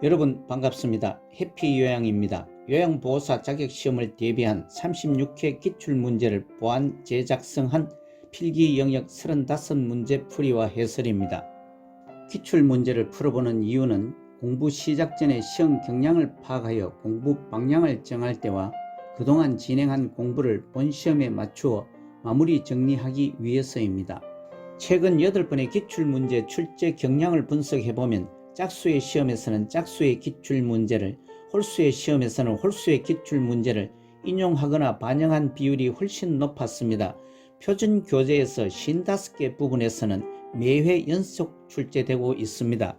여러분 반갑습니다. 해피요양입니다. 요양보호사 자격시험을 대비한 36회 기출문제를 보완 재작성한 필기 영역 35문제 풀이와 해설입니다. 기출문제를 풀어보는 이유는 공부 시작 전에 시험 경향을 파악하여 공부 방향을 정할 때와 그동안 진행한 공부를 본 시험에 맞추어 마무리 정리하기 위해서입니다. 최근 8번의 기출문제 출제 경향을 분석해보면 짝수의 시험에서는 짝수의 기출문제를, 홀수의 시험에서는 홀수의 기출문제를 인용하거나 반영한 비율이 훨씬 높았습니다. 표준 교재에서 55개 부분에서는 매회 연속 출제되고 있습니다.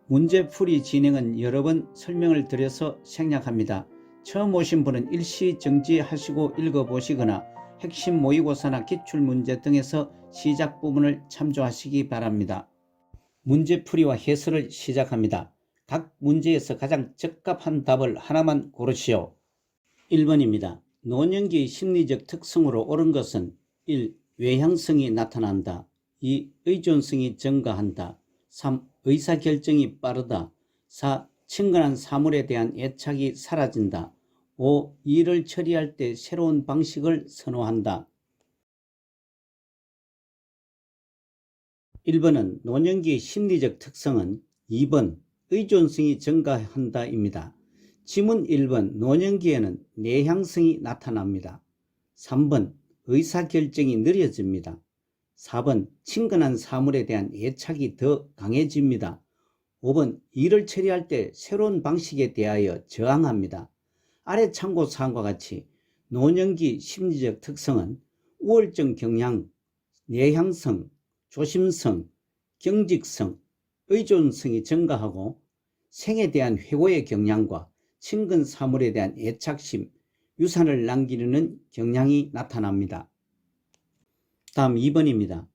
문제풀이 진행은 여러 번 설명을 드려서 생략합니다. 처음 오신 분은 일시 정지하시고 읽어보시거나 핵심 모의고사나 기출문제 등에서 시작 부분을 참조하시기 바랍니다. 문제풀이와 해설을 시작합니다. 각 문제에서 가장 적합한 답을 하나만 고르시오. 1번입니다. 노년기 심리적 특성으로 옳은 것은 1. 외향성이 나타난다. 2. 의존성이 증가한다. 3. 의사결정이 빠르다. 4. 친근한 사물에 대한 애착이 사라진다. 5. 일을 처리할 때 새로운 방식을 선호한다. 1번은 노년기의 심리적 특성은 2번 의존성이 증가한다입니다. 지문 1번 노년기에는 내향성이 나타납니다. 3번 의사결정이 느려집니다. 4번 친근한 사물에 대한 애착이 더 강해집니다. 5번 일을 처리할 때 새로운 방식에 대하여 저항합니다. 아래 참고사항과 같이 노년기 심리적 특성은 우월적 경향, 내향성, 조심성, 경직성, 의존성이 증가하고 생에 대한 회고의 경향과 친근 사물에 대한 애착심, 유산을 남기려는 경향이 나타납니다. 다음 2번입니다.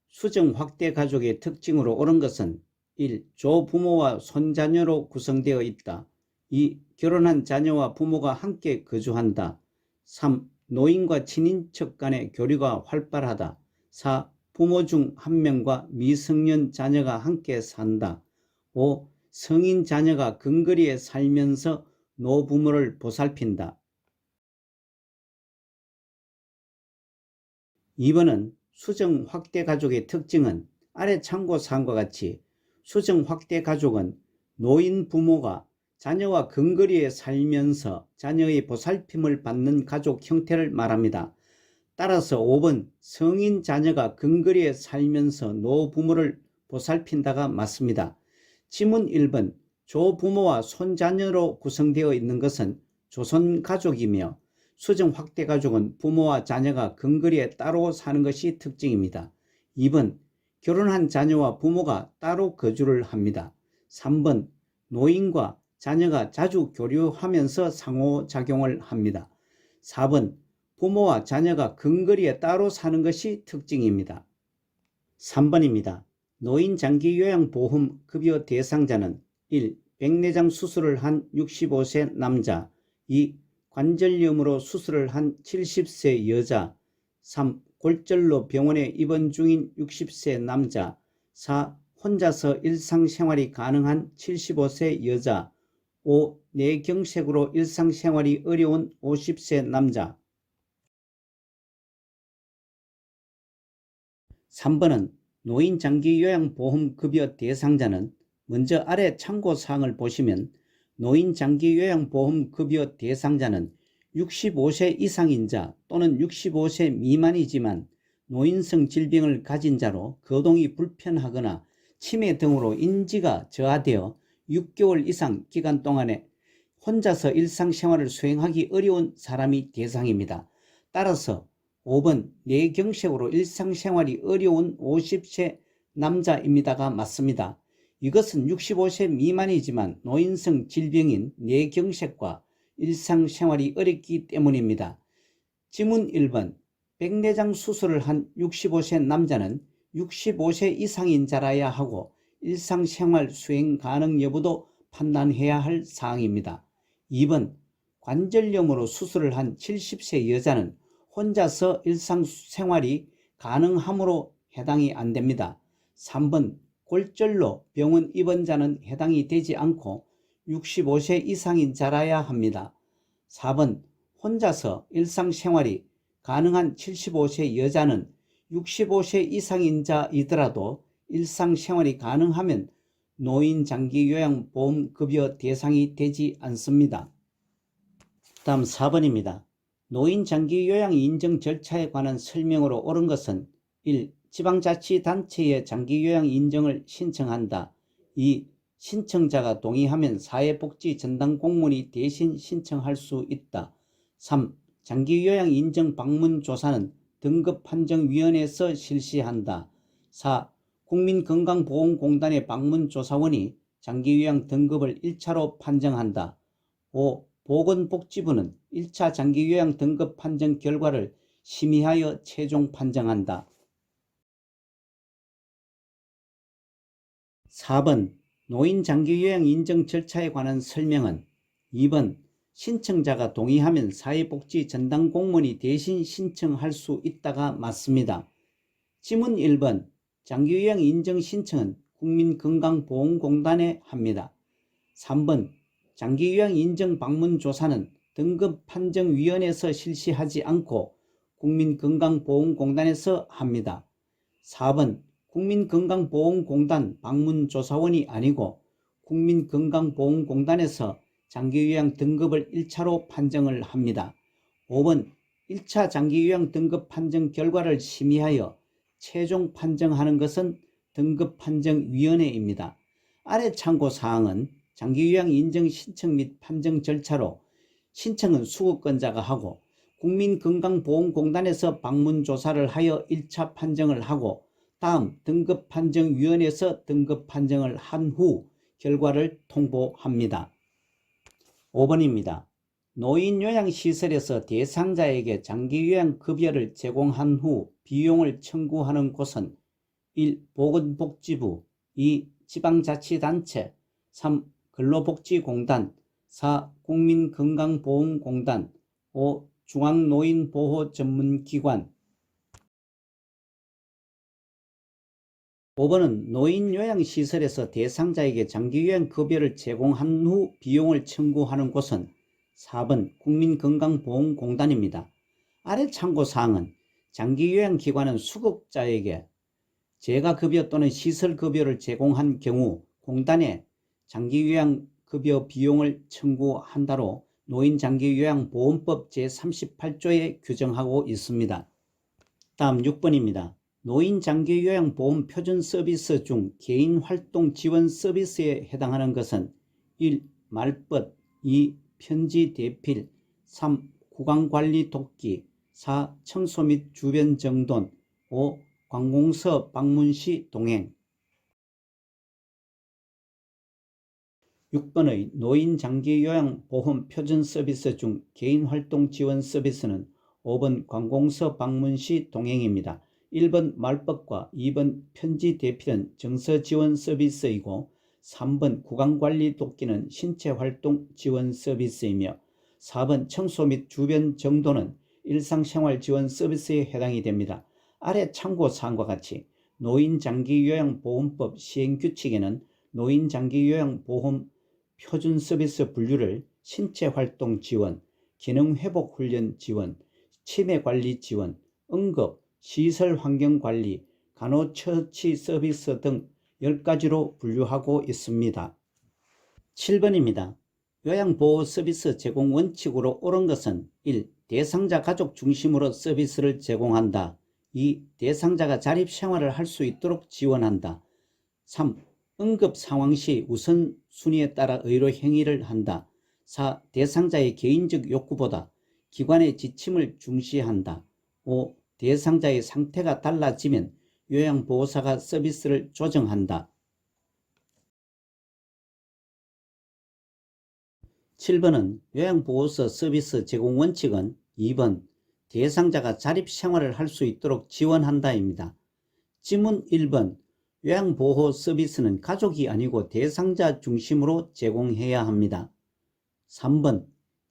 수정 확대 가족의 특징으로 옳은 것은 1. 조부모와 손자녀로 구성되어 있다. 2. 결혼한 자녀와 부모가 함께 거주한다. 3. 노인과 친인척 간의 교류가 활발하다. 4. 부모 중 한 명과 미성년 자녀가 함께 산다. 5. 성인 자녀가 근거리에 살면서 노부모를 보살핀다. 2번은 수정 확대 가족의 특징은 아래 참고사항과 같이 수정 확대 가족은 노인 부모가 자녀와 근거리에 살면서 자녀의 보살핌을 받는 가족 형태를 말합니다. 따라서 5번 성인 자녀가 근거리에 살면서 노부모를 보살핀다가 맞습니다. 지문 1번 조부모와 손자녀로 구성되어 있는 것은 조선가족이며 수정 확대 가족은 부모와 자녀가 근거리에 따로 사는 것이 특징입니다. 2번 결혼한 자녀와 부모가 따로 거주를 합니다. 3번 노인과 자녀가 자주 교류하면서 상호작용을 합니다. 4번 부모와 자녀가 근거리에 따로 사는 것이 특징입니다. 3번입니다. 노인장기요양보험 급여 대상자는 1. 백내장 수술을 한 65세 남자. 2. 관절염으로 수술을 한 70세 여자. 3. 골절로 병원에 입원 중인 60세 남자. 4. 혼자서 일상생활이 가능한 75세 여자. 5. 뇌경색으로 일상생활이 어려운 50세 남자. 3번은 노인장기요양보험급여 대상자는 먼저 아래 참고사항을 보시면 노인장기요양보험급여 대상자는 65세 이상인 자 또는 65세 미만이지만 노인성 질병을 가진 자로 거동이 불편하거나 치매 등으로 인지가 저하되어 6개월 이상 기간 동안에 혼자서 일상생활을 수행하기 어려운 사람이 대상입니다. 따라서 5번 뇌경색으로 일상생활이 어려운 50세 남자입니다가 맞습니다. 이것은 65세 미만이지만 노인성 질병인 뇌경색과 일상생활이 어렵기 때문입니다. 지문 1번 백내장 수술을 한 65세 남자는 65세 이상인 자라야 하고 일상생활 수행 가능 여부도 판단해야 할 사항입니다. 2번 관절염으로 수술을 한 70세 여자는 혼자서 일상생활이 가능하므로 해당이 안됩니다. 3번 골절로 병원 입원자는 해당이 되지 않고 65세 이상인 자라야 합니다. 4번 혼자서 일상생활이 가능한 75세 여자는 65세 이상인 자이더라도 일상생활이 가능하면 노인장기요양보험급여 대상이 되지 않습니다. 다음 4번입니다. 노인장기요양 인정 절차에 관한 설명으로 옳은 것은 1. 지방자치단체에 장기요양 인정을 신청한다. 2. 신청자가 동의하면 사회복지전담공무원이 대신 신청할 수 있다. 3. 장기요양 인정 방문조사는 등급판정위원회에서 실시한다. 4. 국민건강보험공단의 방문조사원이 장기요양 등급을 1차로 판정한다. 5. 보건복지부는 1차 장기요양 등급 판정 결과를 심의하여 최종 판정한다. 4번 노인 장기요양 인정 절차에 관한 설명은 2번 신청자가 동의하면 사회복지전담공무원이 대신 신청할 수 있다가 맞습니다. 지문 1번 장기요양 인정 신청은 국민건강보험공단에 합니다. 3번 장기요양 인정 방문조사는 등급판정위원회에서 실시하지 않고 국민건강보험공단에서 합니다. 4번 국민건강보험공단 방문조사원이 아니고 국민건강보험공단에서 장기요양 등급을 1차로 판정을 합니다. 5번 1차 장기요양 등급 판정 결과를 심의하여 최종 판정하는 것은 등급판정위원회입니다. 아래 참고사항은 장기요양 인정 신청 및 판정 절차로 신청은 수급권자가 하고 국민건강보험공단에서 방문조사를 하여 1차 판정을 하고 다음 등급판정위원회에서 등급판정을 한 후 결과를 통보합니다. 5번입니다. 노인요양시설에서 대상자에게 장기요양급여를 제공한 후 비용을 청구하는 곳은 1. 보건복지부 2. 지방자치단체 3. 근로복지공단 4. 국민건강보험공단 5. 중앙노인보호전문기관 5번은 노인요양시설에서 대상자에게 장기요양급여를 제공한 후 비용을 청구하는 곳은 4번 국민건강보험공단입니다. 아래 참고사항은 장기요양기관은 수급자에게 재가급여 또는 시설급여를 제공한 경우 공단에 장기요양급여 비용을 청구한다로 노인장기요양보험법 제38조에 규정하고 있습니다. 다음 6번입니다. 노인장기요양보험 표준서비스 중 개인활동지원서비스에 해당하는 것은 1. 말벗 2. 편지대필 3. 구강관리 돕기 4. 청소 및 주변 정돈 5. 관공서 방문 시 동행 6번의 노인장기요양보험 표준서비스 중 개인활동지원서비스는 5번 관공서 방문 시 동행입니다. 1번 말벗과 2번 편지대필은 정서지원 서비스이고 3번 구강관리 돕기는 신체활동 지원 서비스이며 4번 청소 및 주변 정돈은 일상생활 지원 서비스에 해당이 됩니다. 아래 참고사항과 같이 노인장기요양보험법 시행규칙에는 노인장기요양보험 표준서비스 분류를 신체활동 지원, 기능회복훈련 지원, 치매관리 지원, 응급, 시설환경관리, 간호처치 서비스 등 10가지로 분류하고 있습니다. 7번입니다. 요양보호 서비스 제공 원칙으로 옳은 것은 1. 대상자 가족 중심으로 서비스를 제공한다. 2. 대상자가 자립생활을 할 수 있도록 지원한다. 3. 응급 상황 시 우선순위에 따라 의료 행위를 한다. 4. 대상자의 개인적 욕구보다 기관의 지침을 중시한다. 5. 대상자의 상태가 달라지면 요양보호사가 서비스를 조정한다. 7번은 요양보호사 서비스 제공 원칙은 2번 대상자가 자립생활을 할 수 있도록 지원한다입니다. 지문 1번 요양보호 서비스는 가족이 아니고 대상자 중심으로 제공해야 합니다. 3번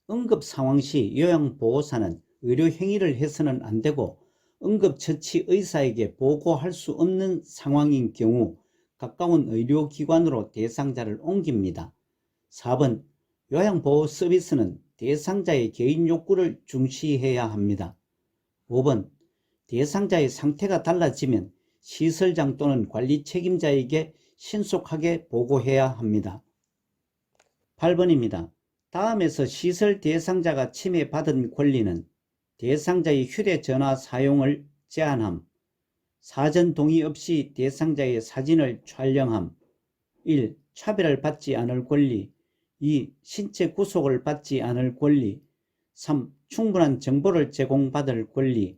응급상황 시 요양보호사는 의료행위를 해서는 안 되고 응급처치 의사에게 보고할 수 없는 상황인 경우 가까운 의료기관으로 대상자를 옮깁니다. 4번 요양보호 서비스는 대상자의 개인 욕구를 중시해야 합니다. 5번 대상자의 상태가 달라지면 시설장 또는 관리 책임자에게 신속하게 보고해야 합니다. 8번입니다. 다음에서 시설 대상자가 침해받은 권리는 대상자의 휴대전화 사용을 제한함, 사전 동의 없이 대상자의 사진을 촬영함, 1. 차별을 받지 않을 권리, 2. 신체 구속을 받지 않을 권리, 3. 충분한 정보를 제공받을 권리,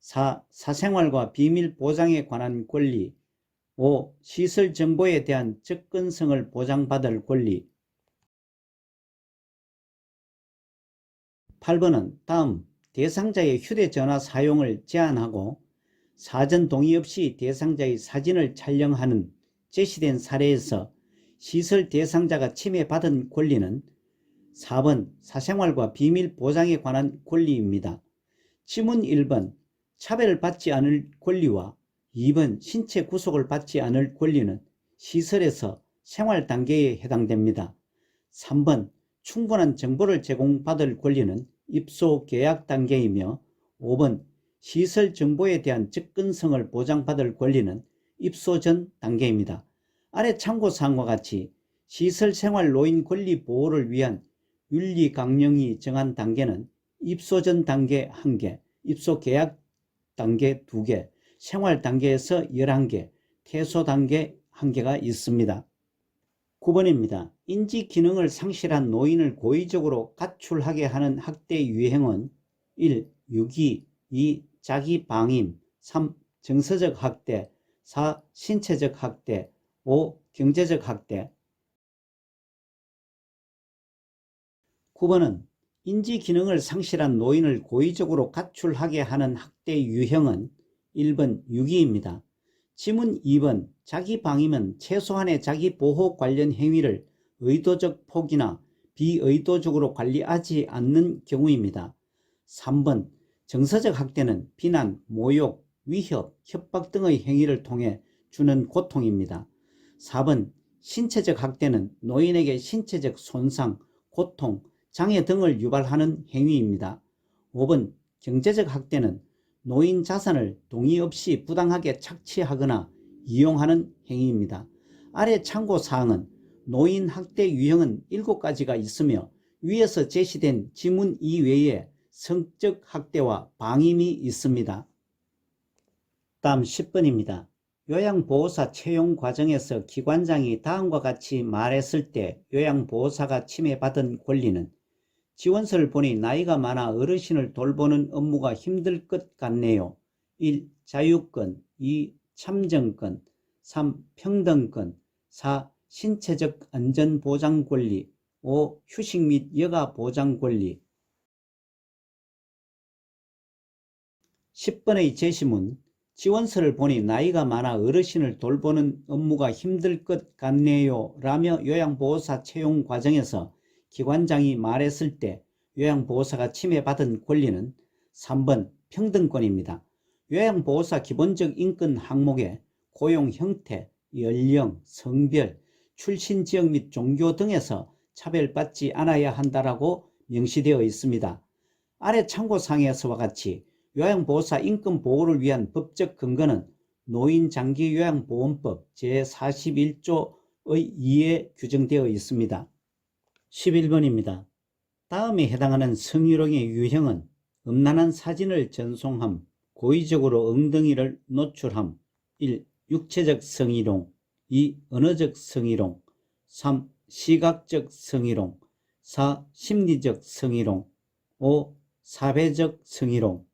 4. 사생활과 비밀 보장에 관한 권리, 5. 시설 정보에 대한 접근성을 보장받을 권리. 8번은 다음 대상자의 휴대전화 사용을 제한하고 사전 동의 없이 대상자의 사진을 촬영하는 제시된 사례에서 시설 대상자가 침해받은 권리는 4번 사생활과 비밀 보장에 관한 권리입니다. 지문 1번 차별을 받지 않을 권리와 2번 신체 구속을 받지 않을 권리는 시설에서 생활 단계에 해당됩니다. 3번 충분한 정보를 제공받을 권리는 입소 계약 단계이며 5번 시설 정보에 대한 접근성을 보장받을 권리는 입소 전 단계입니다. 아래 참고사항과 같이 시설 생활 노인 권리 보호를 위한 윤리 강령이 정한 단계는 입소 전 단계 1개, 입소 계약 단계 2개, 생활 단계에서 11개, 퇴소 단계 1개가 있습니다. 9번입니다. 인지 기능을 상실한 노인을 고의적으로 가출하게 하는 학대 유형은 1. 유기, 2. 자기 방임, 3. 정서적 학대, 4. 신체적 학대, 5. 경제적 학대. 9번은 인지 기능을 상실한 노인을 고의적으로 가출하게 하는 학대 유형은 1번 유기입니다. 지문 2번 자기 방임은 최소한의 자기 보호 관련 행위를 의도적 포기나 비의도적으로 관리하지 않는 경우입니다. 3번 정서적 학대는 비난, 모욕, 위협, 협박 등의 행위를 통해 주는 고통입니다. 4번 신체적 학대는 노인에게 신체적 손상, 고통, 장애 등을 유발하는 행위입니다. 5번 경제적 학대는 노인 자산을 동의 없이 부당하게 착취하거나 이용하는 행위입니다. 아래 참고사항은 노인 학대 유형은 7가지가 있으며 위에서 제시된 지문 이외에 성적 학대와 방임이 있습니다. 다음 10번입니다. 요양보호사 채용 과정에서 기관장이 다음과 같이 말했을 때 요양보호사가 침해받은 권리는 지원서를 보니 나이가 많아 어르신을 돌보는 업무가 힘들 것 같네요. 1. 자유권, 2. 참정권, 3. 평등권, 4. 신체적 안전보장 권리, 5. 휴식 및 여가 보장 권리. 10번의 제시문 지원서를 보니 나이가 많아 어르신을 돌보는 업무가 힘들 것 같네요 라며 요양보호사 채용 과정에서 기관장이 말했을 때 요양보호사가 침해받은 권리는 3번 평등권입니다. 요양보호사 기본적 인권 항목에 고용 형태, 연령, 성별, 출신 지역 및 종교 등에서 차별받지 않아야 한다라고 명시되어 있습니다. 아래 참고사항에서와 같이 요양보호사 인권 보호를 위한 법적 근거는 노인장기요양보험법 제41조의 2에 규정되어 있습니다. 11번입니다. 다음에 해당하는 성희롱의 유형은 음란한 사진을 전송함, 고의적으로 엉덩이를 노출함, 1. 육체적 성희롱, 2. 언어적 성희롱, 3. 시각적 성희롱, 4. 심리적 성희롱, 5. 사회적 성희롱.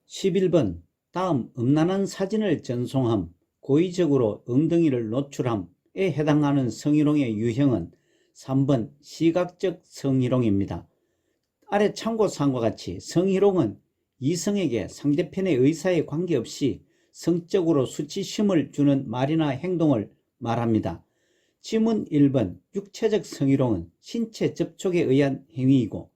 11번 다음 음란한 사진을 전송함, 고의적으로 엉덩이를 노출함에 해당하는 성희롱의 유형은 3번 시각적 성희롱입니다. 아래 참고사항과 같이 성희롱은 이성에게 상대편의 의사에 관계없이 성적으로 수치심을 주는 말이나 행동을 말합니다. 지문 1번 육체적 성희롱은 신체 접촉에 의한 행위이고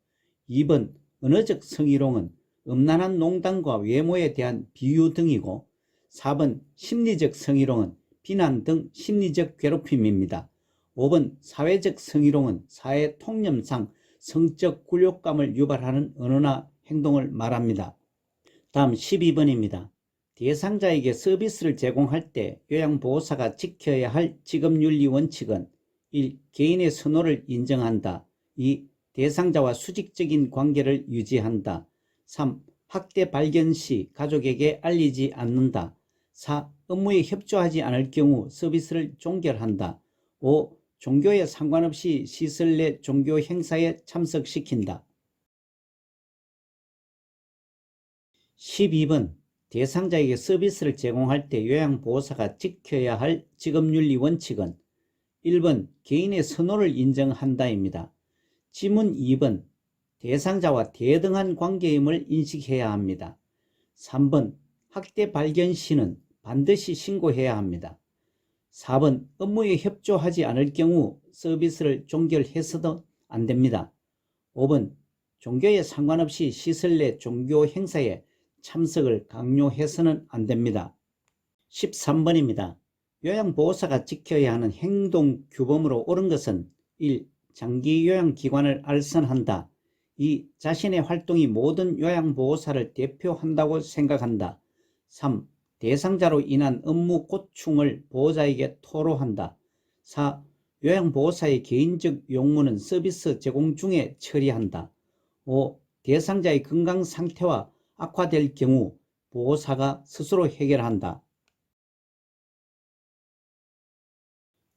2번 언어적 성희롱은 음란한 농담과 외모에 대한 비유 등이고 4번 심리적 성희롱은 비난 등 심리적 괴롭힘입니다. 5번 사회적 성희롱은 사회 통념상 성적 굴욕감을 유발하는 언어나 행동을 말합니다. 다음 12번입니다. 대상자에게 서비스를 제공할 때 요양보호사가 지켜야 할 직업윤리 원칙은 1. 개인의 선호를 인정한다. 2. 대상자와 수직적인 관계를 유지한다. 3. 학대 발견 시 가족에게 알리지 않는다. 4. 업무에 협조하지 않을 경우 서비스를 종결한다. 5. 종교에 상관없이 시설 내 종교 행사에 참석시킨다. 12번 대상자에게 서비스를 제공할 때 요양보호사가 지켜야 할 직업윤리 원칙은 1번 개인의 선호를 인정한다입니다. 지문 2번 대상자와 대등한 관계임을 인식해야 합니다. 3번 학대 발견 시는 반드시 신고해야 합니다. 4번 업무에 협조하지 않을 경우 서비스를 종결해서도 안 됩니다. 5번 종교에 상관없이 시설 내 종교 행사에 참석을 강요해서는 안 됩니다. 13번입니다. 요양보호사가 지켜야 하는 행동규범으로 옳은 것은 1. 장기 요양기관을 알선한다. 2. 자신의 활동이 모든 요양보호사를 대표한다고 생각한다. 3. 대상자로 인한 업무 고충을 보호자에게 토로한다. 4. 요양보호사의 개인적 용무는 서비스 제공 중에 처리한다. 5. 대상자의 건강 상태와 악화될 경우 보호사가 스스로 해결한다.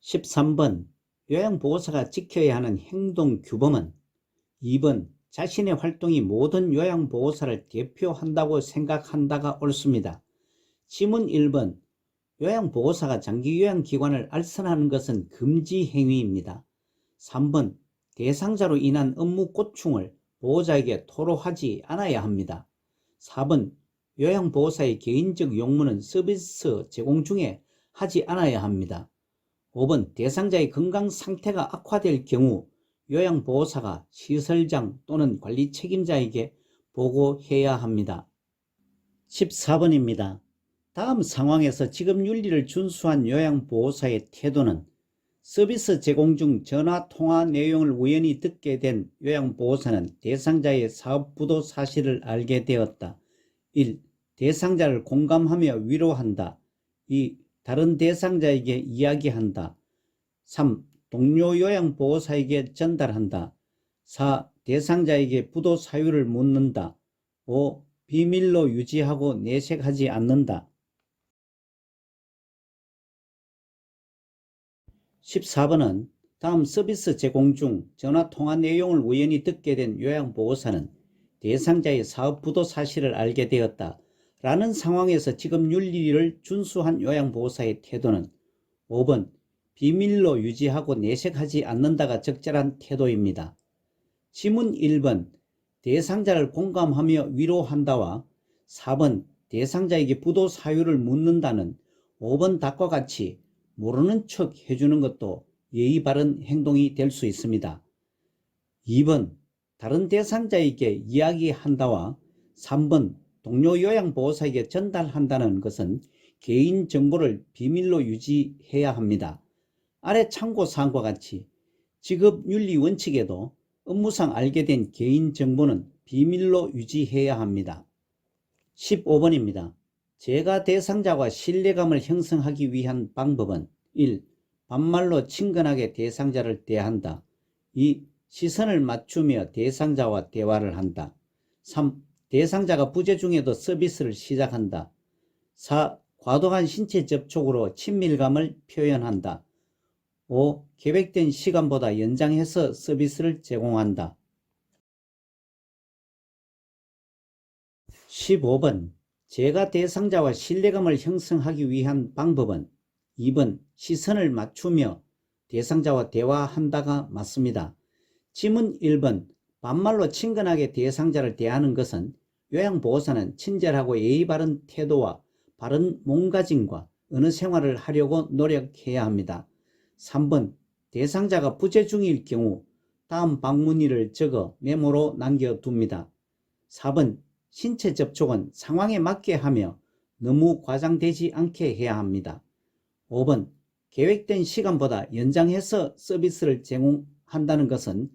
13번 요양보호사가 지켜야 하는 행동규범은 2번 자신의 활동이 모든 요양보호사를 대표한다고 생각한다가 옳습니다. 지문 1번 요양보호사가 장기요양기관을 알선하는 것은 금지 행위입니다. 3번 대상자로 인한 업무 고충을 보호자에게 토로하지 않아야 합니다. 4번 요양보호사의 개인적 용무는 서비스 제공 중에 하지 않아야 합니다. 5번 대상자의 건강 상태가 악화될 경우 요양보호사가 시설장 또는 관리 책임자에게 보고해야 합니다. 14번입니다. 다음 상황에서 직업윤리를 준수한 요양보호사의 태도는 서비스 제공 중 전화통화 내용을 우연히 듣게 된 요양보호사는 대상자의 사업부도 사실을 알게 되었다. 1. 대상자를 공감하며 위로한다. 2. 다른 대상자에게 이야기한다. 3. 동료 요양보호사에게 전달한다. 4. 대상자에게 부도 사유를 묻는다. 5. 비밀로 유지하고 내색하지 않는다. 14번은 다음 서비스 제공 중 전화통화 내용을 우연히 듣게 된 요양보호사는 대상자의 사업부도 사실을 알게 되었다. 라는 상황에서 직업윤리를 준수한 요양보호사의 태도는 5번 비밀로 유지하고 내색하지 않는다가 적절한 태도입니다. 지문 1번 대상자를 공감하며 위로한다와 4번 대상자에게 부도 사유를 묻는다는 5번 답과 같이 모르는 척 해주는 것도 예의 바른 행동이 될 수 있습니다. 2번 다른 대상자에게 이야기한다와 3번 동료 요양보호사에게 전달한다는 것은 개인정보를 비밀로 유지해야 합니다. 아래 참고사항과 같이 직업윤리 원칙에도 업무상 알게 된 개인정보는 비밀로 유지해야 합니다. 15번입니다. 제가 대상자와 신뢰감을 형성하기 위한 방법은 1. 반말로 친근하게 대상자를 대한다. 2. 시선을 맞추며 대상자와 대화를 한다. 3. 대상자가 부재 중에도 서비스를 시작한다. 4. 과도한 신체 접촉으로 친밀감을 표현한다. 5. 계획된 시간보다 연장해서 서비스를 제공한다. 15번 제가 대상자와 신뢰감을 형성하기 위한 방법은 2번 시선을 맞추며 대상자와 대화한다가 맞습니다. 지문 1번 반말로 친근하게 대상자를 대하는 것은 요양보호사는 친절하고 예의 바른 태도와 바른 몸가짐과 언어 생활을 하려고 노력해야 합니다. 3번 대상자가 부재 중일 경우 다음 방문일을 적어 메모로 남겨둡니다. 4번 신체 접촉은 상황에 맞게 하며 너무 과장되지 않게 해야 합니다. 5번 계획된 시간보다 연장해서 서비스를 제공한다는 것은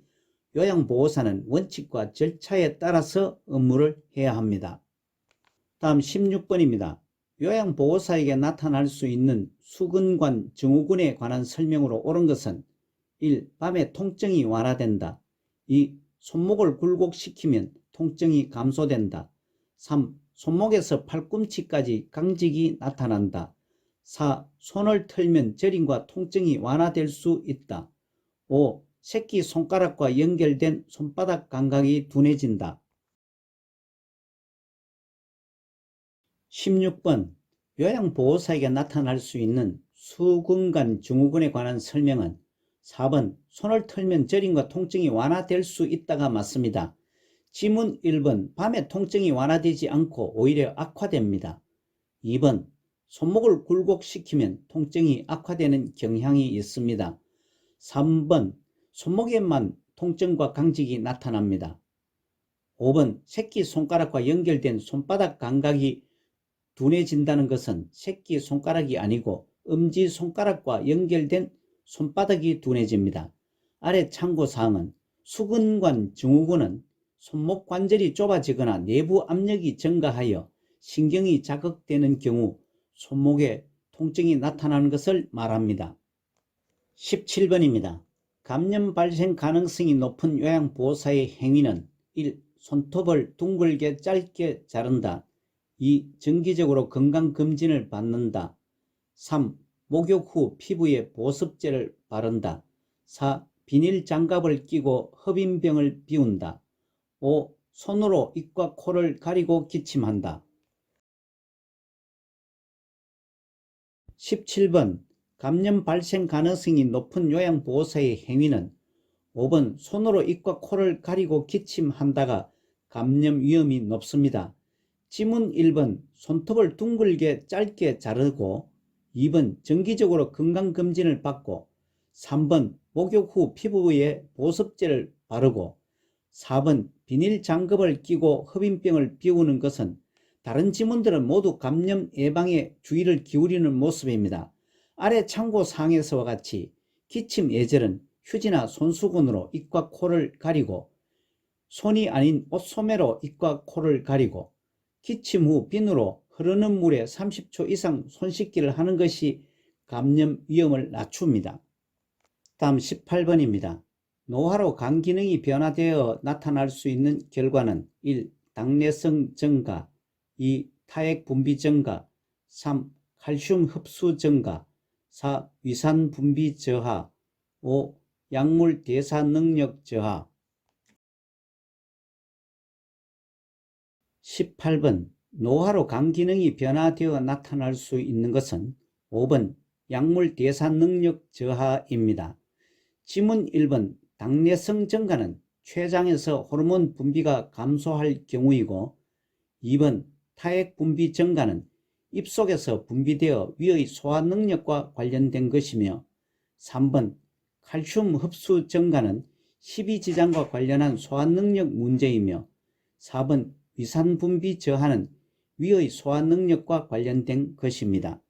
요양보호사는 원칙과 절차에 따라서 업무를 해야 합니다. 다음 16번입니다. 요양보호사에게 나타날 수 있는 수근관 증후군에 관한 설명으로 옳은 것은 1. 밤에 통증이 완화된다. 2. 손목을 굴곡시키면 통증이 감소된다. 3. 손목에서 팔꿈치까지 강직이 나타난다. 4. 손을 털면 저림과 통증이 완화될 수 있다. 5. 새끼손가락과 연결된 손바닥 감각이 둔해진다. 16번 요양보호사에게 나타날 수 있는 수근관 증후군에 관한 설명은 4번 손을 털면 저림과 통증이 완화될 수 있다가 맞습니다. 지문 1번 밤에 통증이 완화되지 않고 오히려 악화됩니다. 2번 손목을 굴곡시키면 통증이 악화되는 경향이 있습니다. 3번 손목에만 통증과 강직이 나타납니다. 5번 새끼손가락과 연결된 손바닥 감각이 둔해진다는 것은 새끼손가락이 아니고 엄지손가락과 연결된 손바닥이 둔해집니다. 아래 참고사항은 수근관 증후군은 손목 관절이 좁아지거나 내부 압력이 증가하여 신경이 자극되는 경우 손목에 통증이 나타나는 것을 말합니다. 17번입니다. 감염 발생 가능성이 높은 요양보호사의 행위는 1. 손톱을 둥글게 짧게 자른다. 2. 정기적으로 건강검진을 받는다. 3. 목욕 후 피부에 보습제를 바른다. 4. 비닐 장갑을 끼고 흡인병을 비운다. 5. 손으로 입과 코를 가리고 기침한다. 17번 감염 발생 가능성이 높은 요양보호사의 행위는 5번 손으로 입과 코를 가리고 기침한다가 감염 위험이 높습니다. 지문 1번 손톱을 둥글게 짧게 자르고 2번 정기적으로 건강검진을 받고 3번 목욕 후 피부에 보습제를 바르고 4번 비닐 장갑을 끼고 흡인병을 비우는 것은 다른 지문들은 모두 감염 예방에 주의를 기울이는 모습입니다. 아래 참고사항에서와 같이 기침 예절은 휴지나 손수건으로 입과 코를 가리고 손이 아닌 옷소매로 입과 코를 가리고 기침 후 비누로 흐르는 물에 30초 이상 손 씻기를 하는 것이 감염 위험을 낮춥니다. 다음 18번입니다. 노화로 간 기능이 변화되어 나타날 수 있는 결과는 1. 당뇨성 증가 2. 타액 분비 증가 3. 칼슘 흡수 증가 4. 위산 분비 저하 5. 약물 대사 능력 저하 18번 노화로 간 기능이 변화되어 나타날 수 있는 것은 5번 약물 대사 능력 저하입니다. 지문 1번 당뇨성 증가는 췌장에서 호르몬 분비가 감소할 경우이고 2번 타액 분비 증가는 입속에서 분비되어 위의 소화 능력과 관련된 것이며 3번 칼슘 흡수 증가는 십이지장과 관련한 소화 능력 문제이며 4번 위산 분비 저하는 위의 소화 능력과 관련된 것입니다.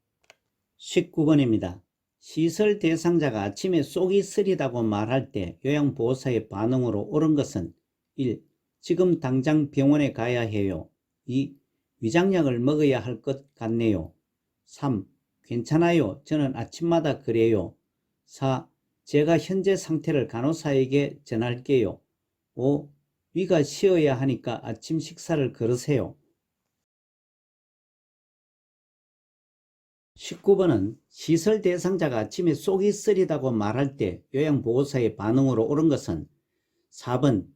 19번입니다. 시설 대상자가 아침에 속이 쓰리다고 말할 때 요양보호사의 반응으로 옳은 것은 1. 지금 당장 병원에 가야 해요. 2. 위장약을 먹어야 할 것 같네요. 3. 괜찮아요. 저는 아침마다 그래요. 4. 제가 현재 상태를 간호사에게 전할게요. 5. 위가 쉬어야 하니까 아침 식사를 거르세요. 19번은 시설 대상자가 아침에 속이 쓰리다고 말할 때 요양보호사의 반응으로 옳은 것은 4번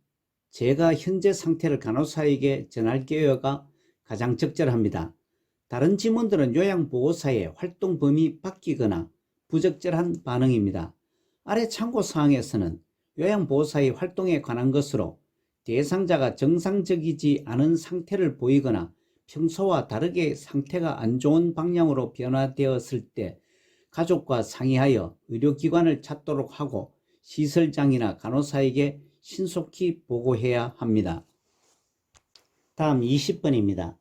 제가 현재 상태를 간호사에게 전할게요가 가장 적절합니다. 다른 지문들은 요양보호사의 활동 범위 바뀌거나 부적절한 반응입니다. 아래 참고사항에서는 요양보호사의 활동에 관한 것으로 대상자가 정상적이지 않은 상태를 보이거나 평소와 다르게 상태가 안 좋은 방향으로 변화되었을 때 가족과 상의하여 의료기관을 찾도록 하고 시설장이나 간호사에게 신속히 보고해야 합니다. 다음 20번입니다.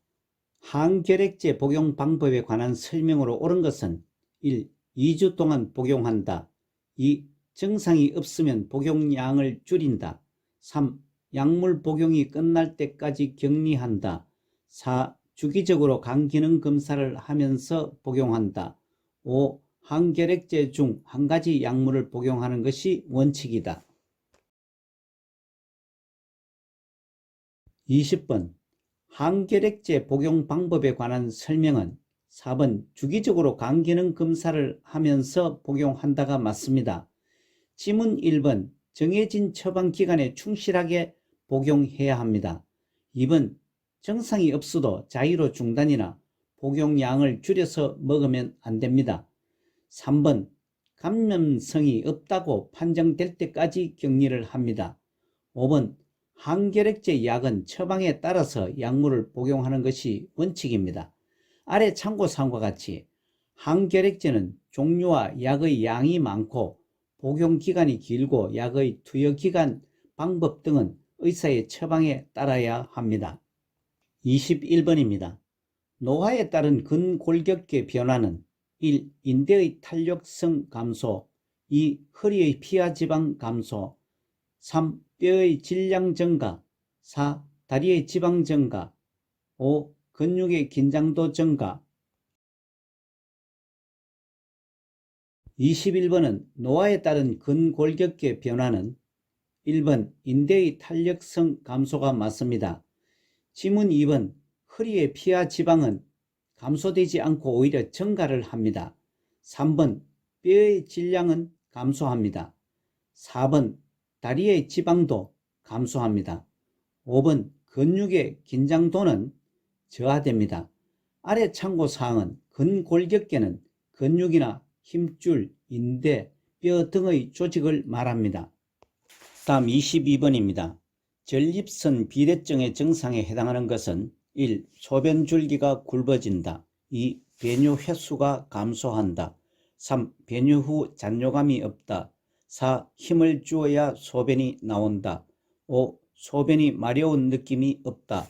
항결핵제 복용 방법에 관한 설명으로 옳은 것은 1. 2주 동안 복용한다. 2. 증상이 없으면 복용량을 줄인다. 3. 약물 복용이 끝날 때까지 격리한다. 4. 주기적으로 간 기능 검사를 하면서 복용한다. 5. 항결핵제 중 한 가지 약물을 복용하는 것이 원칙이다. 20번 항결핵제 복용 방법에 관한 설명은 4번 주기적으로 간 기능 검사를 하면서 복용한다가 맞습니다. 지문 1번 정해진 처방 기간에 충실하게 복용해야 합니다. 2번 증상이 없어도 자의로 중단이나 복용량을 줄여서 먹으면 안 됩니다. 3번 감염성이 없다고 판정될 때까지 격리를 합니다. 5번 항결핵제 약은 처방에 따라서 약물을 복용하는 것이 원칙입니다. 아래 참고사항과 같이 항결핵제는 종류와 약의 양이 많고 복용기간이 길고 약의 투여기간, 방법 등은 의사의 처방에 따라야 합니다. 21번입니다. 노화에 따른 근골격계 변화는 1. 인대의 탄력성 감소, 2. 허리의 피하지방 감소, 3. 뼈의 질량 증가, 4. 다리의 지방 증가, 5. 근육의 긴장도 증가. 21번은 노화에 따른 근골격계 변화는 1번 인대의 탄력성 감소가 맞습니다. 지문 2번 허리의 피하 지방은 감소되지 않고 오히려 증가를 합니다. 3번 뼈의 질량은 감소합니다. 4번 다리의 지방도 감소합니다. 5번 근육의 긴장도는 저하됩니다. 아래 참고사항은 근골격계는 근육이나 힘줄, 인대, 뼈 등의 조직을 말합니다. 다음 22번입니다. 전립선 비대증의 증상에 해당하는 것은 1. 소변줄기가 굵어진다. 2. 배뇨 횟수가 감소한다. 3. 배뇨 후 잔뇨감이 없다. 4. 힘을 주어야 소변이 나온다. 5. 소변이 마려운 느낌이 없다.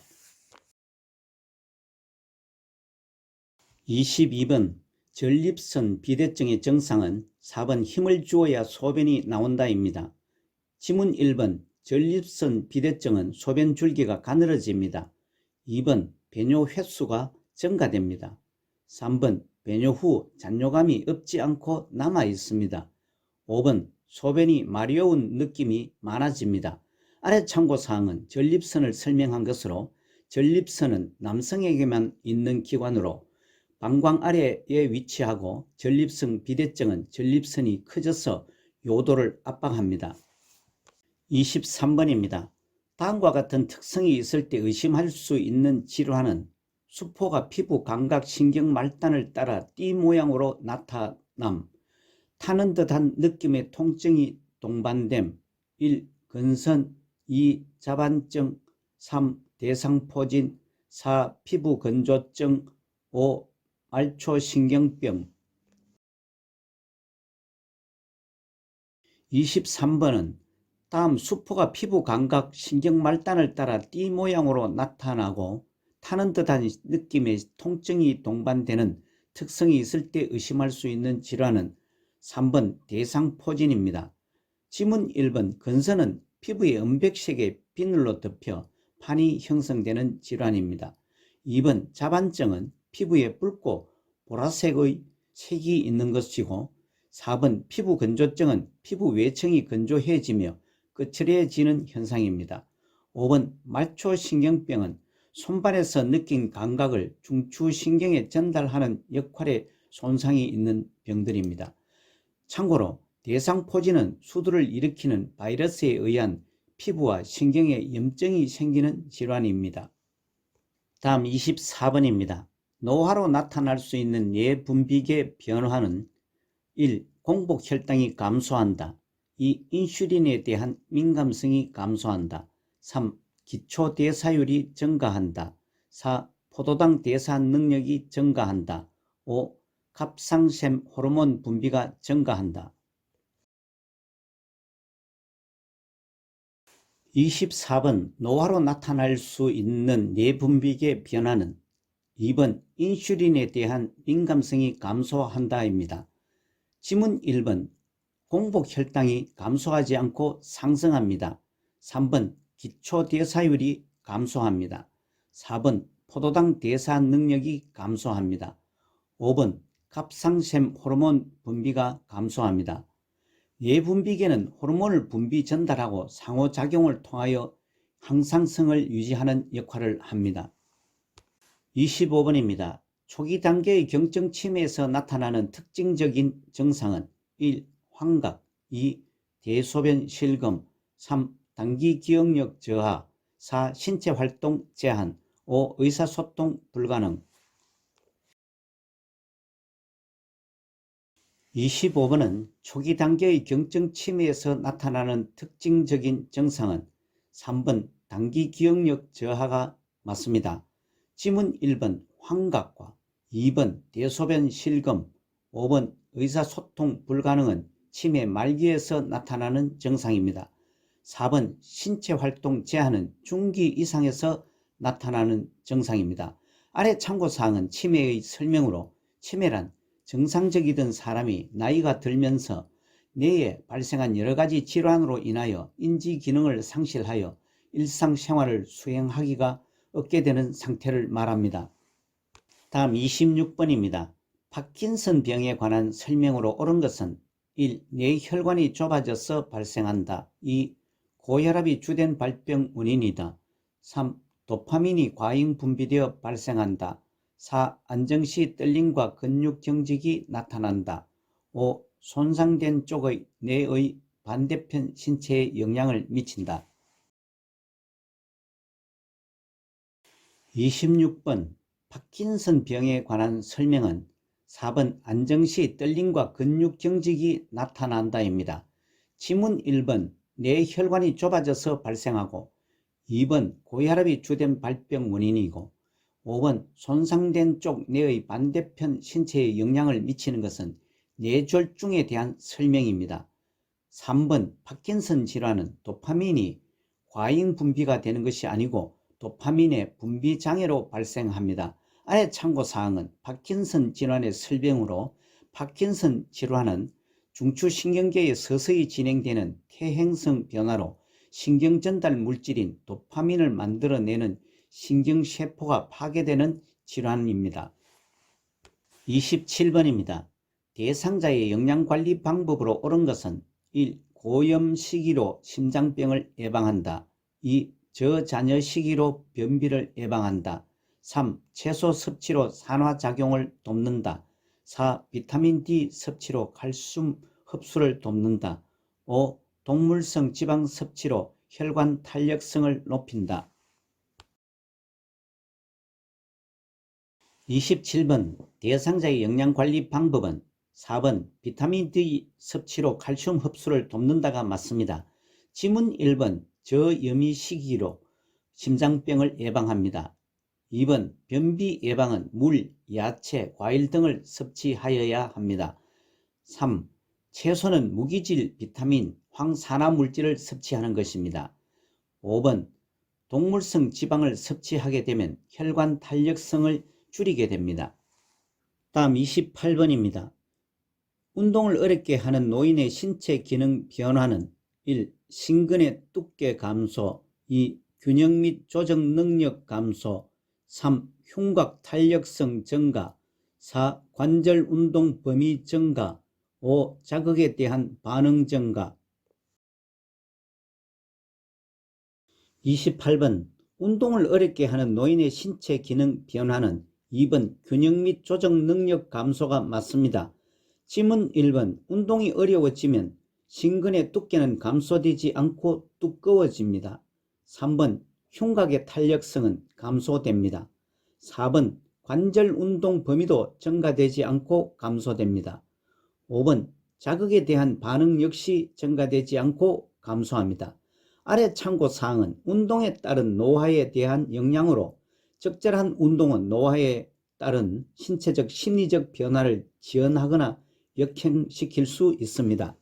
22번 전립선 비대증의 증상은 4번 힘을 주어야 소변이 나온다입니다. 지문 1번 전립선 비대증은 소변 줄기가 가늘어집니다. 2번 배뇨 횟수가 증가됩니다. 3번 배뇨 후 잔뇨감이 없지 않고 남아 있습니다. 5번 소변이 마려운 느낌이 많아집니다. 아래 참고사항은 전립선을 설명한 것으로 전립선은 남성에게만 있는 기관으로 방광 아래에 위치하고 전립선 비대증은 전립선이 커져서 요도를 압박합니다. 23번입니다. 다음과 같은 특성이 있을 때 의심할 수 있는 질환은 수포가 피부 감각 신경 말단을 따라 띠 모양으로 나타남, 타는 듯한 느낌의 통증이 동반됨, 1. 근선, 2. 자반증, 3. 대상포진, 4. 피부 건조증, 5. 말초신경병. 23번은 다음 수포가 피부 감각 신경 말단을 따라 띠 모양으로 나타나고 타는 듯한 느낌의 통증이 동반되는 특성이 있을 때 의심할 수 있는 질환은 3번 대상포진입니다. 지문 1번 근선은 피부의 은백색의 비늘로 덮여 판이 형성되는 질환입니다. 2번 자반증은 피부에 붉고 보라색의 색이 있는 것이고 4번 피부 건조증은 피부 외층이 건조해지며 거칠해지는 현상입니다. 5번 말초신경병은 손발에서 느낀 감각을 중추신경에 전달하는 역할에 손상이 있는 병들입니다. 참고로 대상포진은 수두를 일으키는 바이러스에 의한 피부와 신경에 염증이 생기는 질환입니다. 다음 24번입니다. 노화로 나타날 수 있는 뇌분비계 변화는 1. 공복 혈당이 감소한다. 2. 인슐린에 대한 민감성이 감소한다. 3. 기초 대사율이 증가한다. 4. 포도당 대사 능력이 증가한다. 5. 갑상샘 호르몬 분비가 증가한다. 24번 노화로 나타날 수 있는 뇌분비계 변화는 2번 인슐린에 대한 민감성이 감소한다입니다. 지문 1번 공복 혈당이 감소하지 않고 상승합니다. 3번 기초대사율이 감소합니다. 4번 포도당 대사 능력이 감소합니다. 5번 갑상샘 호르몬 분비가 감소합니다. 뇌분비계는 호르몬을 분비 전달하고 상호작용을 통하여 항상성을 유지하는 역할을 합니다. 25번입니다. 초기 단계의 경증 치매에서 나타나는 특징적인 증상은 1. 환각, 2. 대소변 실금, 3. 단기 기억력 저하, 4. 신체 활동 제한, 5. 의사소통 불가능. 25번은 초기 단계의 경증 치매에서 나타나는 특징적인 증상은 3번 단기 기억력 저하가 맞습니다. 지문 1번 환각과 2번 대소변 실금, 5번 의사소통 불가능은 치매 말기에서 나타나는 증상입니다. 4번 신체활동 제한은 중기 이상에서 나타나는 증상입니다. 아래 참고사항은 치매의 설명으로 치매란 정상적이던 사람이 나이가 들면서 뇌에 발생한 여러가지 질환으로 인하여 인지기능을 상실하여 일상생활을 수행하기가 없게 되는 상태를 말합니다. 다음 26번입니다. 파킨슨 병에 관한 설명으로 옳은 것은 1. 뇌혈관이 좁아져서 발생한다. 2. 고혈압이 주된 발병 원인이다. 3. 도파민이 과잉 분비되어 발생한다. 4. 안정시 떨림과 근육 경직이 나타난다. 5. 손상된 쪽의 뇌의 반대편 신체에 영향을 미친다. 26번 파킨슨 병에 관한 설명은 4번 안정시 떨림과 근육 경직이 나타난다입니다. 지문 1번 뇌혈관이 좁아져서 발생하고 2번 고혈압이 주된 발병 원인이고 5번 손상된 쪽 뇌의 반대편 신체에 영향을 미치는 것은 뇌졸중에 대한 설명입니다. 3번 파킨슨 질환은 도파민이 과잉 분비가 되는 것이 아니고 도파민의 분비 장애로 발생합니다. 아래 참고사항은 파킨슨 질환의 설명으로 파킨슨 질환은 중추신경계에 서서히 진행되는 퇴행성 변화로 신경전달 물질인 도파민을 만들어내는 신경세포가 파괴되는 질환입니다. 27번입니다. 대상자의 영양관리 방법으로 옳은 것은 1. 고염 시기로 심장병을 예방한다. 2. 저자녀 시기로 변비를 예방한다. 3. 채소 섭취로 산화작용을 돕는다. 4. 비타민D 섭취로 칼슘 흡수를 돕는다. 5. 동물성 지방 섭취로 혈관 탄력성을 높인다. 27번 대상자의 영양관리 방법은 4번 비타민D 섭취로 칼슘 흡수를 돕는다가 맞습니다. 지문 1번 저염이 시기로 심장병을 예방합니다. 2번 변비 예방은 물, 야채, 과일 등을 섭취하여야 합니다. 3. 채소는 무기질 비타민, 황산화 물질을 섭취하는 것입니다. 5번 동물성 지방을 섭취하게 되면 혈관 탄력성을 줄이게 됩니다. 다음 28번입니다. 운동을 어렵게 하는 노인의 신체 기능 변화는 1. 심근의 두께 감소, 2. 균형 및 조정 능력 감소, 3. 흉곽 탄력성 증가, 4. 관절 운동 범위 증가, 5. 자극에 대한 반응 증가. 28번 운동을 어렵게 하는 노인의 신체 기능 변화는 2번 균형 및 조정 능력 감소가 맞습니다. 지문 1번 운동이 어려워지면 심근의 두께는 감소되지 않고 두꺼워집니다. 3번 흉곽의 탄력성은 감소됩니다. 4번 관절 운동 범위도 증가되지 않고 감소됩니다. 5번 자극에 대한 반응 역시 증가되지 않고 감소합니다. 아래 참고사항은 운동에 따른 노화에 대한 영향으로 적절한 운동은 노화에 따른 신체적 심리적 변화를 지연하거나 역행시킬 수 있습니다.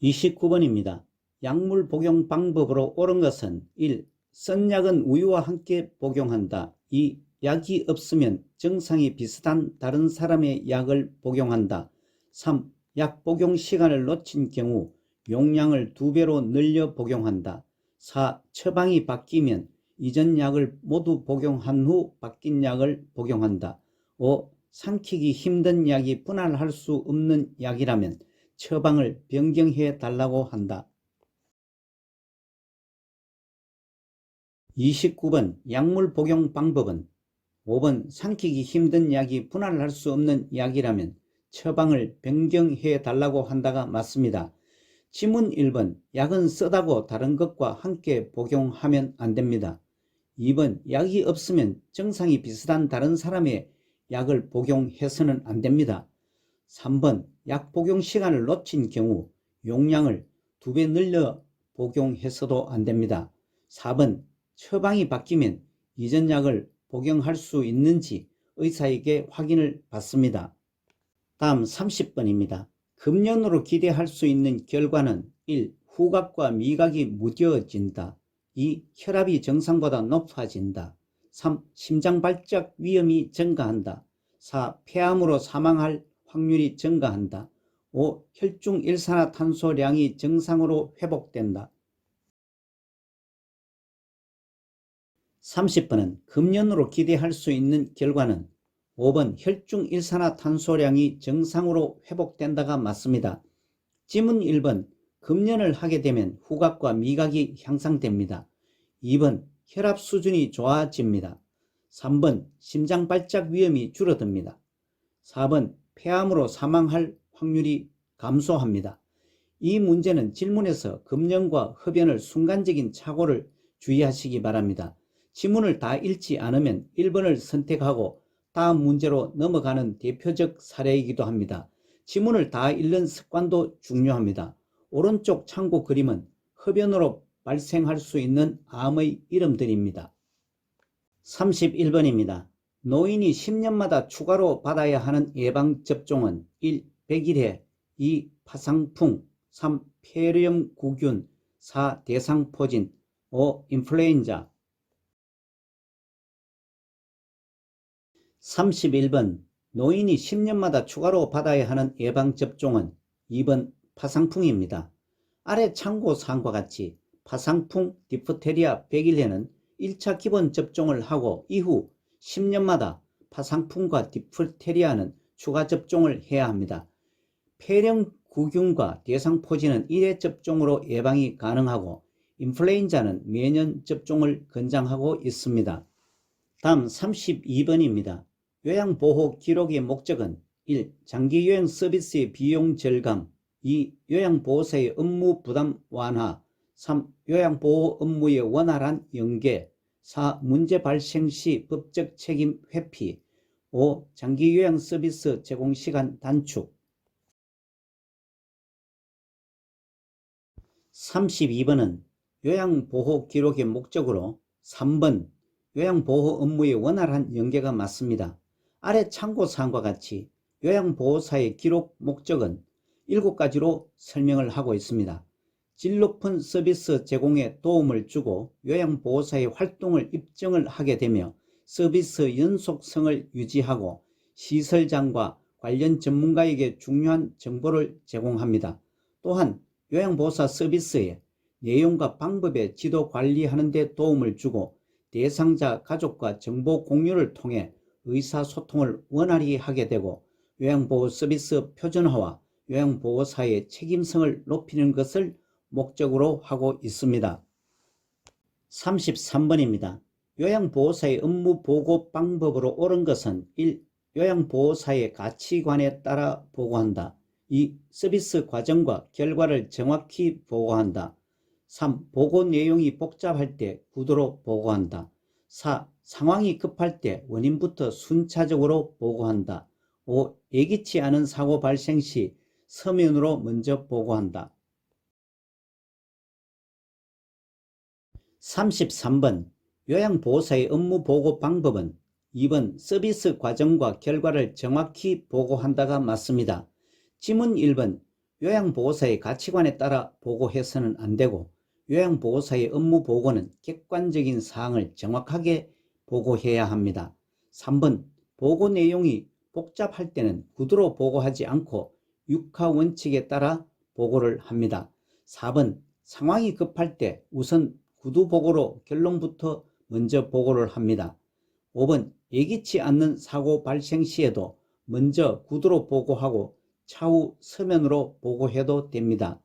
29번입니다. 약물 복용 방법으로 옳은 것은 1. 쓴 약은 우유와 함께 복용한다. 2. 약이 없으면 증상이 비슷한 다른 사람의 약을 복용한다. 3. 약 복용 시간을 놓친 경우 용량을 2배로 늘려 복용한다. 4. 처방이 바뀌면 이전 약을 모두 복용한 후 바뀐 약을 복용한다. 5. 삼키기 힘든 약이 분할할 수 없는 약이라면 처방을 변경해 달라고 한다. 29번 약물 복용 방법은 5번 삼키기 힘든 약이 분할할 수 없는 약이라면 처방을 변경해 달라고 한다가 맞습니다. 지문 1번 약은 쓰다고 다른 것과 함께 복용하면 안 됩니다. 2번 약이 없으면 증상이 비슷한 다른 사람의 약을 복용해서는 안 됩니다. 3번 약 복용 시간을 놓친 경우 용량을 2배 늘려 복용해서도 안 됩니다. 4번 처방이 바뀌면 이전 약을 복용할 수 있는지 의사에게 확인을 받습니다. 다음 30번입니다. 금연으로 기대할 수 있는 결과는 1. 후각과 미각이 무뎌진다. 2. 혈압이 정상보다 높아진다. 3. 심장 발작 위험이 증가한다. 4. 폐암으로 사망할 확률이 증가한다. 5. 혈중 일산화탄소량이 정상으로 회복된다. 30번은 금연으로 기대할 수 있는 결과는 5번 혈중 일산화탄소량이 정상으로 회복된다가 맞습니다. 지문 1번 금연을 하게 되면 후각과 미각이 향상됩니다. 2번 혈압 수준이 좋아집니다. 3번 심장 발작 위험이 줄어듭니다. 4번 폐암으로 사망할 확률이 감소합니다. 이 문제는 질문에서 금연과 흡연을 순간적인 착오를 주의하시기 바랍니다. 지문을 다 읽지 않으면 1번을 선택하고 다음 문제로 넘어가는 대표적 사례이기도 합니다. 지문을 다 읽는 습관도 중요합니다. 오른쪽 참고 그림은 흡연으로 발생할 수 있는 암의 이름들입니다. 31번입니다. 노인이 10년마다 추가로 받아야 하는 예방접종은 1. 백일해 2. 파상풍 3. 폐렴구균 4. 대상포진 5. 인플루엔자 31번 노인이 10년마다 추가로 받아야 하는 예방접종은 2번 파상풍입니다. 아래 참고사항과 같이 파상풍, 디프테리아, 백일해는 1차 기본 접종을 하고 이후 10년마다 파상풍과 디프테리아는 추가 접종을 해야 합니다. 폐렴구균과 대상포진은 1회 접종으로 예방이 가능하고 인플루엔자는 매년 접종을 권장하고 있습니다. 다음 32번입니다. 요양보호 기록의 목적은 1. 장기요양 서비스의 비용 절감 2. 요양보호사의 업무 부담 완화 3. 요양보호 업무의 원활한 연계 4. 문제 발생 시 법적 책임 회피 5. 장기요양 서비스 제공시간 단축 32번은 요양보호 기록의 목적으로 3번 요양보호 업무의 원활한 연계가 맞습니다. 아래 참고사항과 같이 요양보호사의 기록 목적은 7가지로 설명을 하고 있습니다. 질 높은 서비스 제공에 도움을 주고 요양보호사의 활동을 입증을 하게 되며 서비스 연속성을 유지하고 시설장과 관련 전문가에게 중요한 정보를 제공합니다. 또한 요양보호사 서비스의 내용과 방법에 지도 관리하는 데 도움을 주고 대상자 가족과 정보 공유를 통해 의사소통을 원활히 하게 되고 요양보호 서비스 표준화와 요양보호사의 책임성을 높이는 것을 목적으로 하고 있습니다. 33번입니다. 요양보호사의 업무 보고 방법으로 옳은 것은 1. 요양보호사의 가치관에 따라 보고한다. 2. 서비스 과정과 결과를 정확히 보고한다. 3. 보고 내용이 복잡할 때 구도로 보고한다. 4. 상황이 급할 때 원인부터 순차적으로 보고한다. 5. 예기치 않은 사고 발생 시 서면으로 먼저 보고한다. 33번 요양보호사의 업무 보고 방법은 2번 서비스 과정과 결과를 정확히 보고한다가 맞습니다. 지문 1번 요양보호사의 가치관에 따라 보고해서는 안 되고 요양보호사의 업무 보고는 객관적인 사항을 정확하게 보고해야 합니다. 3번 보고 내용이 복잡할 때는 구두로 보고하지 않고 6하 원칙에 따라 보고를 합니다. 4번 상황이 급할 때 우선 구두 보고로 결론부터 먼저 보고를 합니다. 5번 예기치 않는 사고 발생 시에도 먼저 구두로 보고하고 차후 서면으로 보고해도 됩니다.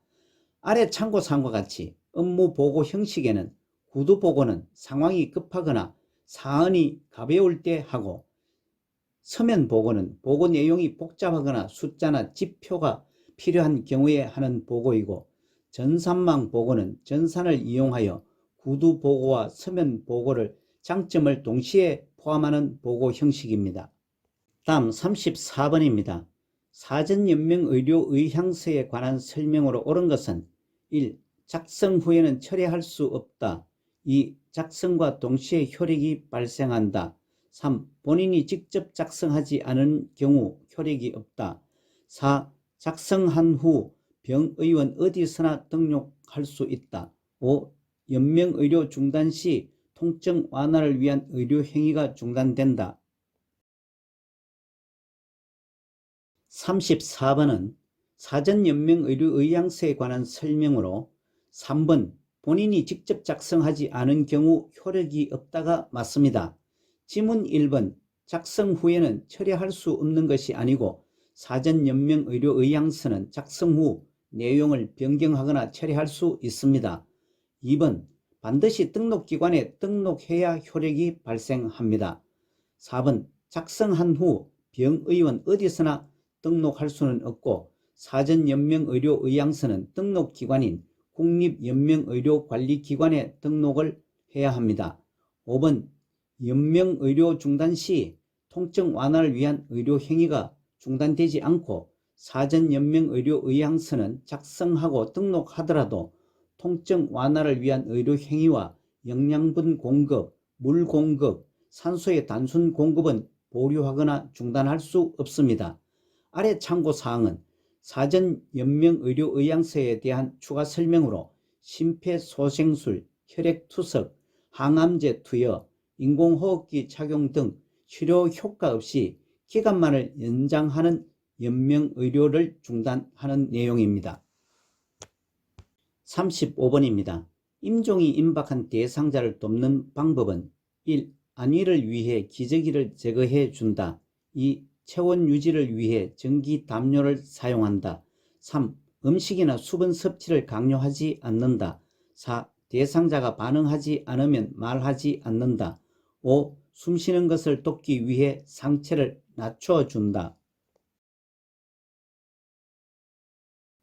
아래 참고사항과 같이 업무 보고 형식에는 구두 보고는 상황이 급하거나 사안이 가벼울 때 하고, 서면 보고는 보고 내용이 복잡하거나 숫자나 지표가 필요한 경우에 하는 보고이고, 전산망 보고는 전산을 이용하여 구두 보고와 서면 보고를 장점을 동시에 포함하는 보고 형식입니다. 다음 34번입니다. 사전연명의료 의향서에 관한 설명으로 옳은 것은 1. 작성 후에는 철회할 수 없다. 2. 작성과 동시에 효력이 발생한다. 3. 본인이 직접 작성하지 않은 경우 효력이 없다. 4. 작성한 후 병의원 어디서나 등록할 수 있다. 5. 연명의료 중단 시 통증 완화를 위한 의료행위가 중단된다. 34번은 사전연명의료의향서에 관한 설명으로 3번 본인이 직접 작성하지 않은 경우 효력이 없다가 맞습니다. 지문 1번 작성 후에는 철회할 수 없는 것이 아니고 사전연명의료의향서는 작성 후 내용을 변경하거나 철회할 수 있습니다. 2번 반드시 등록기관에 등록해야 효력이 발생합니다. 4번 작성한 후 병의원 어디서나 등록할 수는 없고 사전연명의료의향서는 등록기관인 국립연명의료관리기관에 등록을 해야 합니다. 5번 연명의료 중단 시 통증 완화를 위한 의료행위가 중단되지 않고 사전연명의료의향서는 작성하고 등록하더라도 통증 완화를 위한 의료행위와 영양분 공급, 물 공급, 산소의 단순 공급은 보류하거나 중단할 수 없습니다. 아래 참고사항은 사전연명의료의향서에 대한 추가 설명으로 심폐소생술, 혈액투석, 항암제 투여, 인공호흡기 착용 등 치료 효과 없이 기간만을 연장하는 연명의료를 중단하는 내용입니다. 35번입니다. 임종이 임박한 대상자를 돕는 방법은 1. 안위를 위해 기저귀를 제거해 준다. 2. 체온 유지를 위해 전기 담요를 사용한다. 3. 음식이나 수분 섭취를 강요하지 않는다. 4. 대상자가 반응하지 않으면 말하지 않는다. 5. 숨쉬는 것을 돕기 위해 상체를 낮춰준다.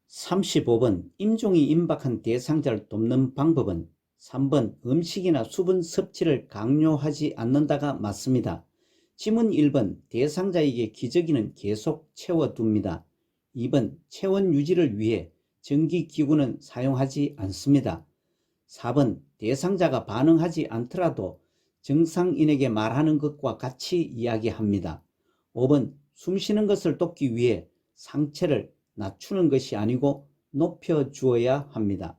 35번 임종이 임박한 대상자를 돕는 방법은 3번 음식이나 수분 섭취를 강요하지 않는다가 맞습니다. 지문 1번 대상자에게 기저귀는 계속 채워둡니다. 2번 체온 유지를 위해 전기기구는 사용하지 않습니다. 4번 대상자가 반응하지 않더라도 정상인에게 말하는 것과 같이 이야기합니다. 5번 숨쉬는 것을 돕기 위해 상체를 낮추는 것이 아니고 높여주어야 합니다.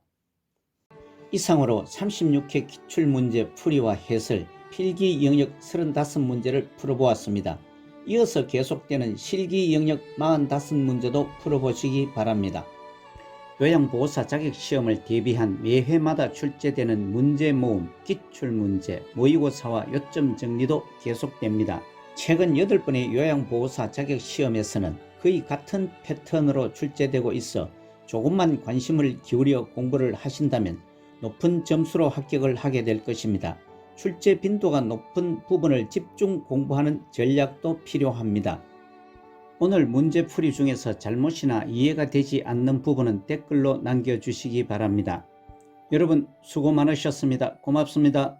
이상으로 36회 기출문제 풀이와 해설, 필기 영역 35문제를 풀어보았습니다. 이어서 계속되는 실기 영역 45문제도 풀어보시기 바랍니다. 요양보호사 자격시험을 대비한 매회마다 출제되는 문제 모음, 기출문제, 모의고사와 요점 정리도 계속됩니다. 최근 8번의 요양보호사 자격시험에서는 거의 같은 패턴으로 출제되고 있어 조금만 관심을 기울여 공부를 하신다면 높은 점수로 합격을 하게 될 것입니다. 출제 빈도가 높은 부분을 집중 공부하는 전략도 필요합니다. 오늘 문제풀이 중에서 잘못이나 이해가 되지 않는 부분은 댓글로 남겨주시기 바랍니다. 여러분 수고 많으셨습니다. 고맙습니다.